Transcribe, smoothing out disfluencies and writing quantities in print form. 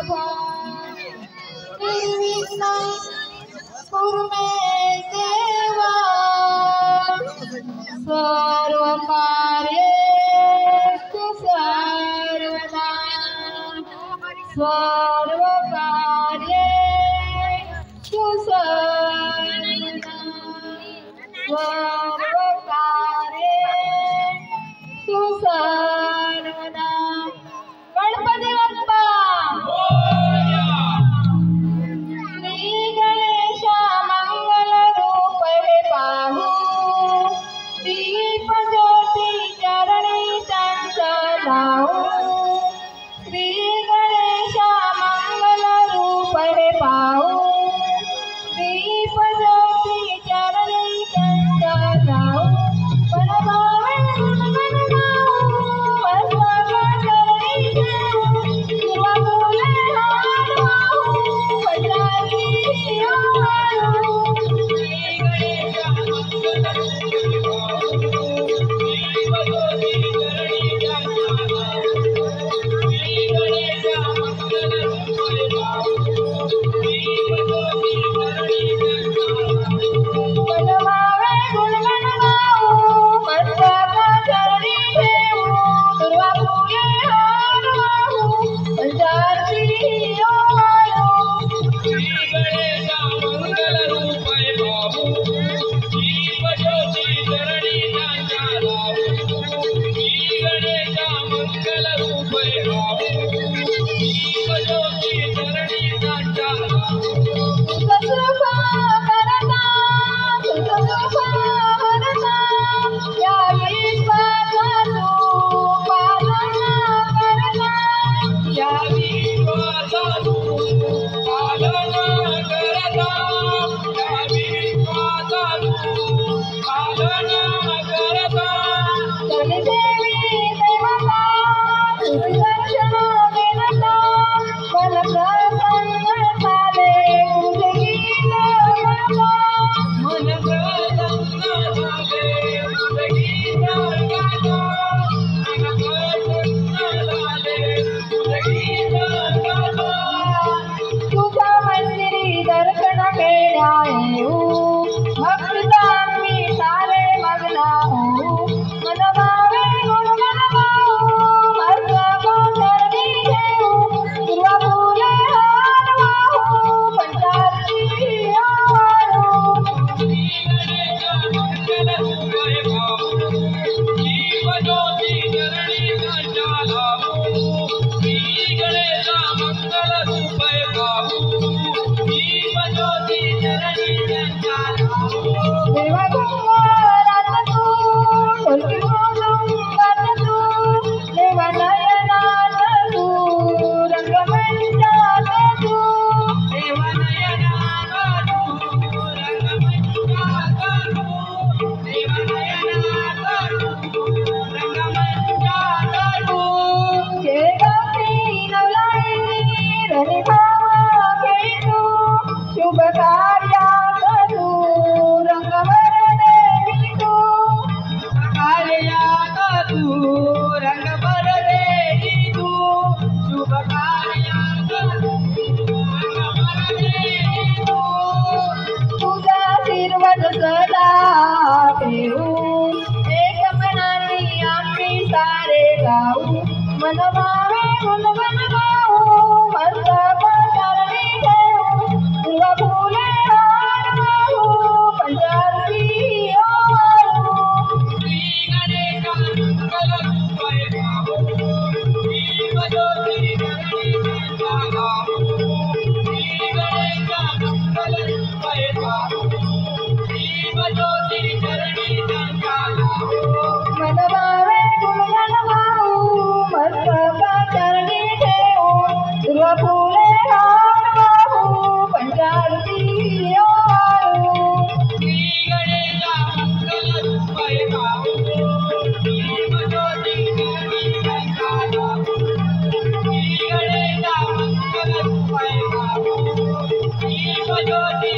सर्व कार्येषु सर्वदा सर्व कार्येषु सर्वदा सर्व कार्येषु सर्वदा गणपती बाप्पा श्री गणेश मंगल रूप हे पाहू दीप ज्योती चरणी त्यांचा लावू श्री गणेश मंगल रूप हे पाहू दीप ज्योती चरणी त्यांचा लावू मनभावे गुणगण गाऊ मस्तक चरणी ठेवू किंवा फुले हार वाहू पंजारी वाळू श्री गणेश मंगल मनभावे गुणगण गाऊ मस्तक चरणी ठेवू किंवा फुले हार वाहू पंजारी वाळू श्री गणेश मंगल रूप हे पाहू दीप ज्योती चरणी त्यांचा लावू श्री गणेश मंगल रूप हे पाहू दीप ज्योती चरणी त्यांचा लावू मनभावे गुणगण गाऊ मस्तक चरणी ठेवू किंवा फुले हार वाहू पंजारी वाळू श्री गणेश मंगल रूप हे पाहू दीप ज्योती चरणी त्यांचा लावू श्री गणेश मंगल रूप हे पाहू दीप ज्योती